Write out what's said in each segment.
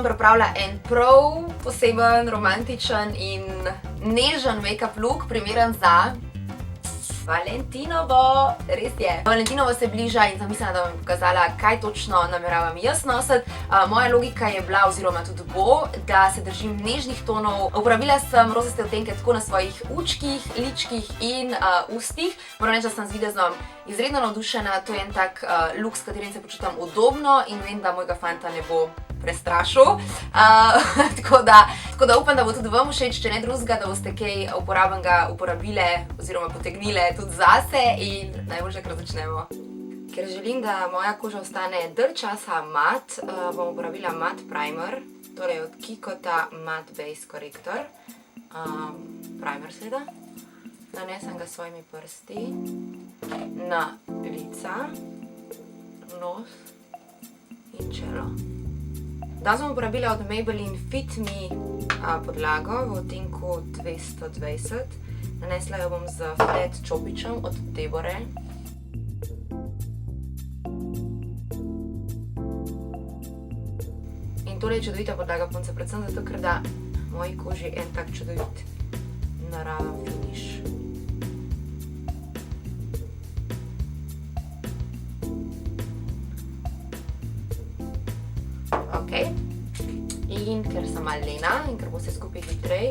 vam pripravila en prav poseben, romantičen in nežen make-up look, primeren za Valentinovo, res je. Valentinovo se bliža in sem mislila, da vam pokazala, kaj točno nameravam jaz nositi. Moja logika je bila, oziroma tudi bo, da se držim nežnih tonov. Uporabila sem rozaste odtenke tako na svojih učkih, ličkih in ustih. Moram reči, da sem z videzom izredno navdušena. To je en tak look, s katerim se počutam udobno in vem, da mojega fanta ne bo prestrašil. Tako da upam, da bo tudi vam všeč, če ne drugega, da boste kaj uporabenega uporabile oziroma potegnile tudi zase in najboljše, kar začnemo. Ker želim, da moja koža ostane dalj časa mat, bom uporabila mat primer, torej od Kikota Matte Base Corrector. Primer seveda. Nanesem ga s svojimi prsti na lica, nos in čelo. Danes bom uporabila od Maybelline Fit Me podlago v odtenku 220. Nanesla jo bom z flat čopičem od Debore. In tole je čudovita podlaga punce, predvsem zato, ker da moji koži en tak čudovit naraven finish. In ker sem malo lena in ker bo vse skupaj hitrej,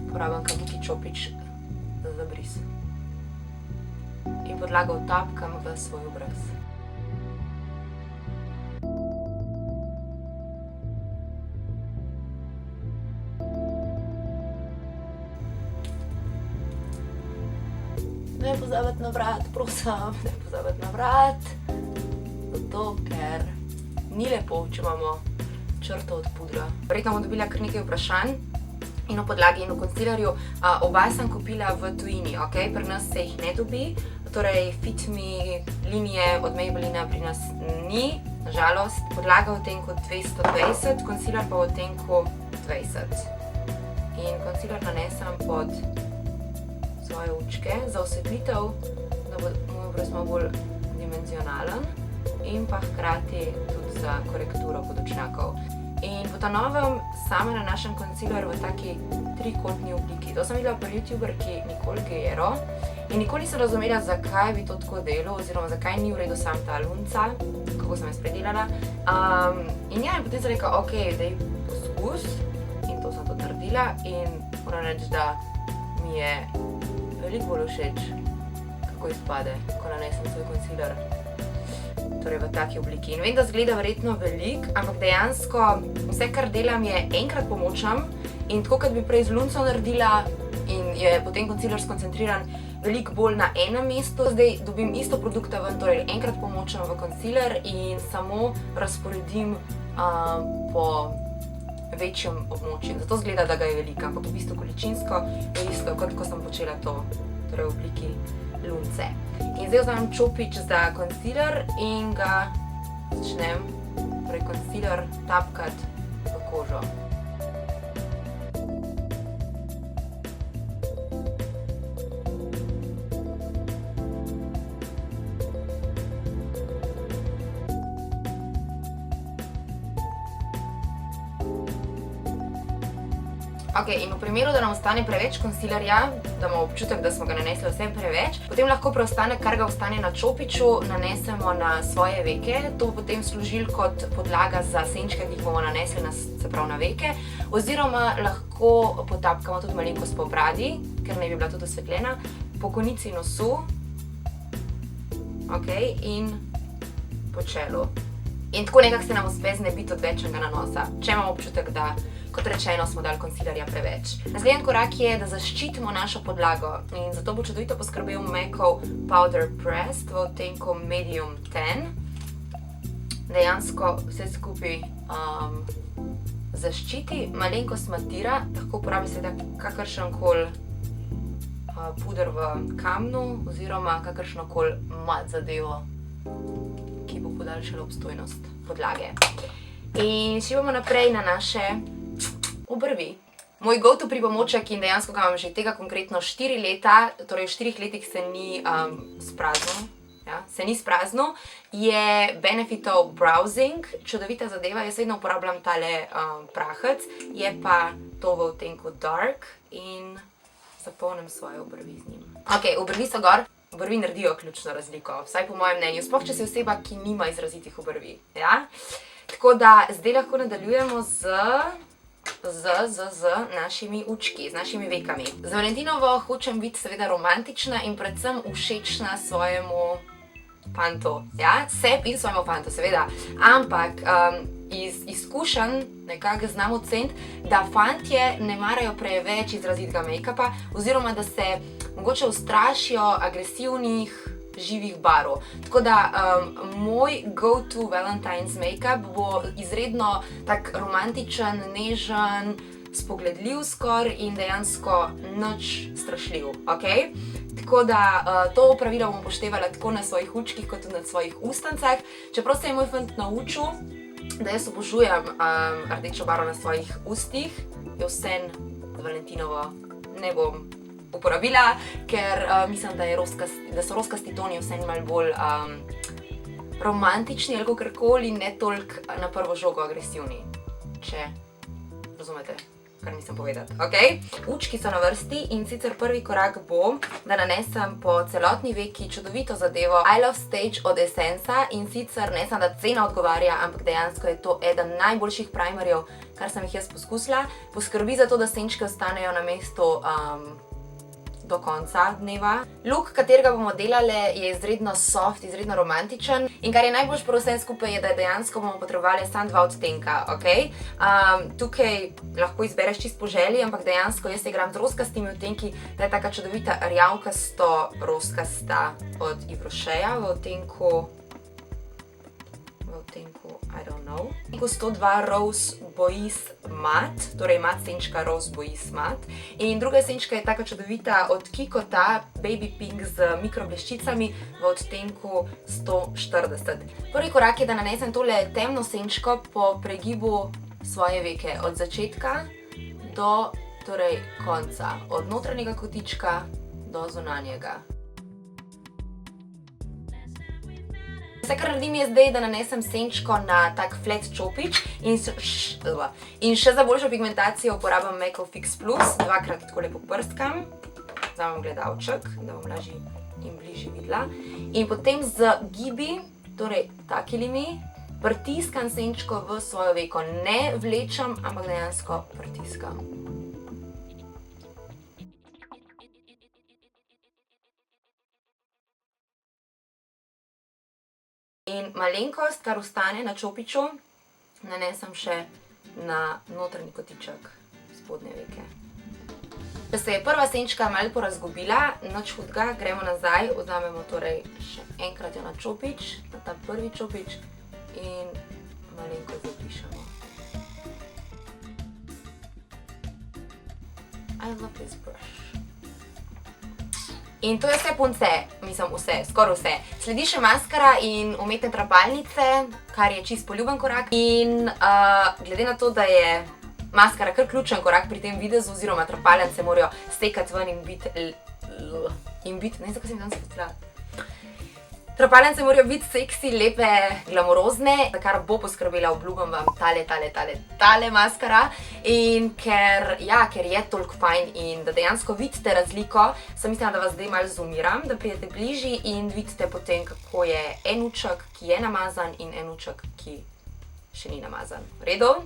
uporabim kabuki čopič za zabris. In podlago vtapkam v svoj obraz. Ne pozabiti na vrat, prosim, ne pozabiti na vrat. Zato, ker ni lepo, če imamo črto od pudra. Verjetno bom dobila kar nekaj vprašanj in o podlagi in o konsilerju. Oba sem kupila v tujini, ok? Pri nas se jih ne dobi, torej Fit Me linije od Maybellina pri nas ni, nažalost. Podlaga v odtenku 220, konsiler pa v odtenku 20. In konsiler nanesem pod svoje očke za osvetlitev, da bo moj obraz malo bolj dimenzionalen in pa hkrati tudi za korekturo podočnjakov. In po ta novem sama nanašam konsiler v taki trikotni obliki. To sem videla pri youtuberki Nicole Guerrero in nikoli nisem razumela, zakaj bi to tako delal oziroma zakaj ni v redu sam ta lunca, kako sem jaz predelala. In ja, in potem sem rekla, ok, daj poskus in to sem tudi naredila in moram reči, da mi je veliko bolj všeč, kako izpade, ko nanesem svoj konsiler. Torej v taki obliki. In vem, da zgleda verjetno velik, ampak dejansko vse, kar delam, je enkrat pomočam in tako, kot bi prej z lunco naredila in je potem konsiler skoncentriran veliko bolj na enem mestu, zdaj dobim isto produkta ven, torej enkrat pomočam v konsiler in samo razporedim po večjem območju. Zato zgleda, da ga je veliko, ampak v bistvu količinsko je isto, kot ko sem počela to, torej v obliki lunce. In zdaj vzamem čopič za konsiler in ga začnem konsiler tapkati v kožo. Ok, in v primeru, da nam ostane preveč konsilerja, da imamo občutek, da smo ga nanesli vse preveč, potem lahko preostanek, kar ga ostane na čopiču, nanesemo na svoje veke. To bo potem služilo kot podlaga za senčke, ki jih bomo nanesli na veke. Oziroma lahko potapkamo tudi malenkost po bradi, ker naj bi bila tudi osvetljena, po konici nosu, ok, in po čelu. In tako nekako se nam uspe znebiti odvečnega nanosa, če imamo občutek, da, kot rečeno, smo dali konsilerja preveč. Naslednji korak je, da zaščitimo našo podlago in zato bo čudovito poskrbel MAC-ov Powder Pressed v odtenku Medium 10. Dejansko vse skupaj zaščiti, malenkost matira, lahko uporabi seveda kakršenkoli puder v kamnu oziroma kakršnokoli mat zadevo, ki bo podaljšala obstojnost podlage. In šibamo naprej na naše obrvi. Moj go-to pripomoček in dejansko ga imam že tega konkretno 4 leta, torej v 4 letih se ni spraznil, ja, se ni spraznil, je Benefitov Browsing, čudovita zadeva, jaz vedno uporabljam tale prahec, je pa to v odtenku Dark in zapolnim svoje obrvi z njim. Ok, obrvi so gor, obrvi naredijo ključno razliko, vsaj po mojem mnenju, sploh če si oseba, ki nima izrazitih obrvi, ja. Tako da zdaj lahko nadaljujemo z našimi učki, z našimi vekami. Za Valentinovo hočem biti seveda romantična in predvsem všečna svojemu fantu, ja, sebi in svojemu fantu, seveda, ampak iz izkušenj nekako znam oceniti, da fantje ne marajo preveč izrazitega make-upa oziroma da se mogoče ustrašijo agresivnih živih barv. Tako da moj go-to Valentine's make-up bo izredno tak romantičen, nežen, spogledljiv skor in dejansko nič strašljiv, ok? Tako da to pravilo bom upoštevala tako na svojih učkih kot tudi na svojih ustancah. Čeprav se je moj fant naučil, da jaz obožujem rdečo barvo na svojih ustih, jo vseeno za Valentinovo ne bom uporabila, ker mislim, da so roskasti toni vseeno malo bolj romantični ali kakorkoli, ne toliko na prvo žogo agresivni, če razumete, kar mislim povedati, ok? Učki so na vrsti in sicer prvi korak bo, da nanesem po celotni veki čudovito zadevo I Love Stage od Essensa in sicer ne samo, da cena odgovarja, ampak dejansko je to eden najboljših primerjev, kar sem jih jaz poskusila. Poskrbi za to, da senčke ostanejo na mestu do konca dneva. Look, katerega bomo delale, je izredno soft, izredno romantičen in kar je najbolj pri vsem skupaj je, da dejansko bomo potrebovali samo 2 odtenka, ok? Tukaj lahko izbereš čisto po želji, ampak dejansko jaz igram z roskastimi odtenki, da je taka čudovita rjavkasto roskasta od Yves Rocherja v odtenku I don't know. V 102 Rose Bois Matte, torej mat senčka Rose Bois Matte. In druga senčka je taka čudovita od Kikota, Baby Pink z mikrobleščicami v odtenku 140. Prvi korak je, da nanesem tole temno senčko po pregibu svoje veke, od začetka do konca, od notranjega kotička do zunanjega. Vse, kar naredim je zdaj, da nanesem senčko na tak flat čopič in še za boljšo pigmentacijo uporabljam Makeup Fix Plus, dvakrat takole poprskam, vzamem gledalček, da bom lažje in bližje videla. In potem z gibi, torej takilimi, pritiskam senčko v svojo veko. Ne vlečem, ampak dejansko pritiskam. In malenkost, kar ostane na čopiču, nanesem še na notranji kotiček spodnje veke. Če se je prva senčka malo porazgubila, nič hudega, gremo nazaj, vzamemo torej še enkrat jo na čopič, na ta prvi čopič in malenkost zapišemo. I love this brush. In to je vse punce, mislim vse, skoraj vse. Sledi še maskara in umetne trapalnice, kar je čisto poljuben korak. In glede na to, da je maskara kar ključen korak pri tem videzu, oziroma trapalnice morajo stekati ven in biti, ne vem, zakaj sem danes spustila. Trapalnice morajo biti seksi, lepe, glamurozne, za kar bo poskrbela, obljubim vam, tale maskara. In ker je toliko fajn in da dejansko vidite razliko, sem mislila, da vas zdaj malo zoomiram, da pridete bližji in vidite potem, kako je en uček, ki je namazan in en uček, ki še ni namazan. V redu?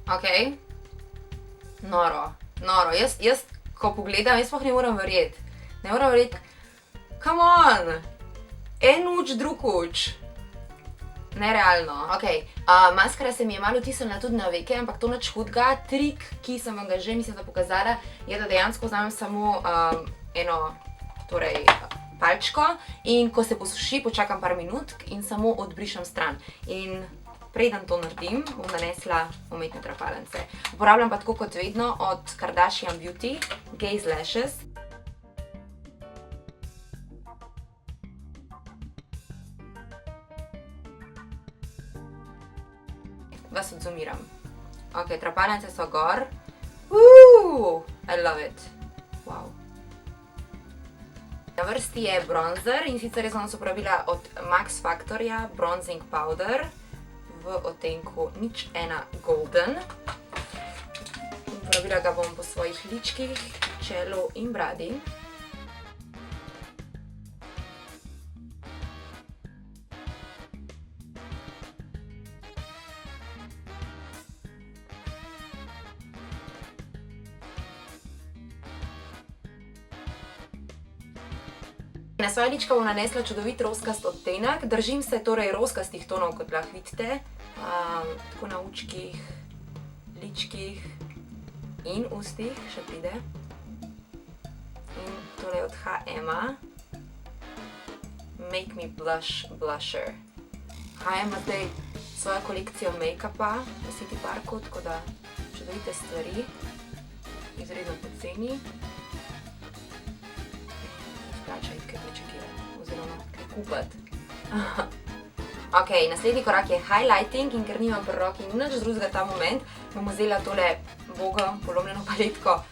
Ok, noro. Jaz, ko pogledam, jaz sploh ne morem verjeti. Come on! En uč, drug uč. Nerealno. Ok, maskara se mi je malo vtisnila tudi na veke, ampak to nič hudega. Trik, ki sem vam ga že pokazala, je, da dejansko vzamem samo eno, palčko in ko se posuši, počakam par minut in samo odbrišem stran. In preden to naredim, bom nanesla umetne trapalnice. Uporabljam pa tako kot vedno od Kardashian Beauty, Gaze Lashes. kombiniram. Ok, trapalnice so gor. I love it. Wow. Na vrsti je bronzer in sicer jaz sem uporabila od Max Factorja Bronzing Powder v odtenku 01 Golden. Uporabila ga bom po svojih ličkih, čelu in bradi. Na svoja lička bom nanesla čudovit roskast odtenek. Držim se torej roskastih tonov, kot lahko vidite. Tako na učkih, ličkih in ustih še pride. In tole od H&M-a Make Me Blush Blusher. H&M ima zdaj svojo kolekcijo make-upa v City Parku, tako da čudovite stvari, izredno poceni. Splačaj kaj pričakirati, oziroma kaj kupati. Ok, naslednji korak je highlighting in ker nimam pri roki nič drugega ta moment, bom vzela tole bogo polomljeno paletko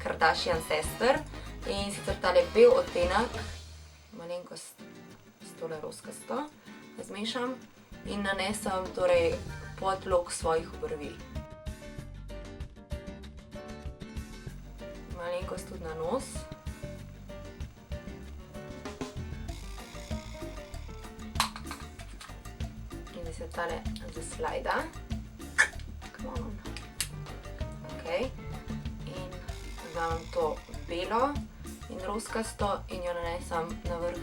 Kardashian Sister in sicer tale bel odtenek, malenkost s tole roskasto, zmešam in nanesem torej pod lok svojih obrvi. Malenkost tudi na nos. Se tale zaslajda. Come on. Ok. In dam to belo in roskasto in jo nanesem na vrh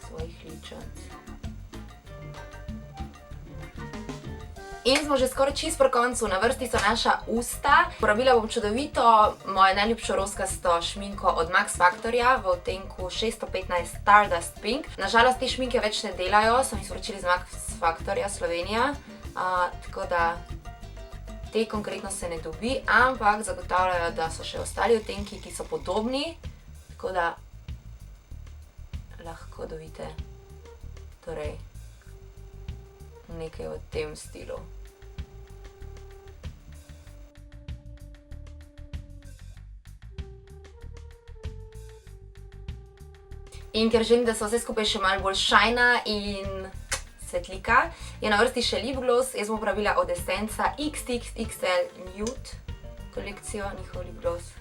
svojih ličenc. In smo že skoraj čisto pri koncu, na vrsti so naša usta. Uporabila bom čudovito mojo najljubšo roskasto šminko od Max Factorja v odtenku 615 Stardust Pink. Nažalost te šminke več ne delajo, so mi sporočili z Max Factorja Slovenija, tako da te konkretno se ne dobi, ampak zagotavljajo, da so še ostali odtenki, ki so podobni, tako da lahko dobite torej nekaj v tem stilu. In ker želim, da so vse skupaj še malo bolj shina in svetlika, je na vrsti še lip gloss. Jaz bom uporabila od Essenca XXXL Nude kolekcijo, njihov lip gloss.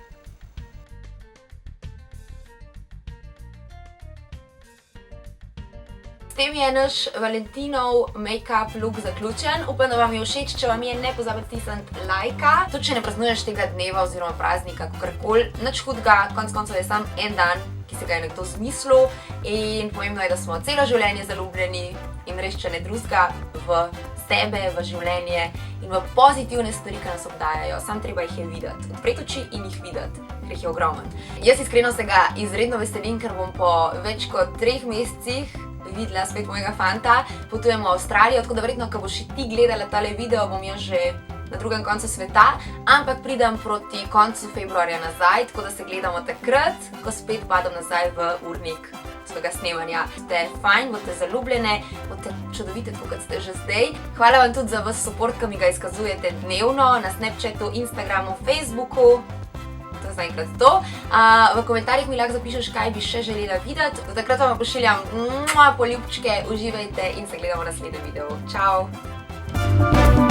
S tem je naš Valentinov make-up look zaključen. Upam, da vam je všeč, če vam je, ne pozabite stisniti lajka. Tudi če ne praznuješ tega dneva oziroma praznika, kakorkoli, nič hudega, konec koncev je samo en dan, ki se ga je nekdo zmislil in pomembno je, da smo celo življenje zaljubljeni in res če ne drugega v sebe, v življenje in v pozitivne stvari, ki nas obdajajo. Samo treba jih je videti, odpreti oči in jih videti, ker jih je ogromen. Jaz iskreno se ga izredno veselim, ker bom po več kot 3 mesecih videla spet mojega fanta. Potujemo v Avstralijo, tako da verjetno, ko boš ti gledala tale video, bom jaz že na drugem koncu sveta, ampak pridem proti koncu februarja nazaj, tako da se gledamo takrat, ko spet padam nazaj v urnik svojega snemanja. Ste fajn, boste zaljubljene, boste čudovite, tako kot ste že zdaj. Hvala vam tudi za vas support, ki mi ga izkazujete dnevno na Snapchatu, Instagramu, Facebooku. To je zaenkrat to. V komentarjih mi lahko zapišeš, kaj bi še želela videti. Do takrat vam pošiljam poljubčke, uživajte in se gledamo v naslednjem videu. Čau!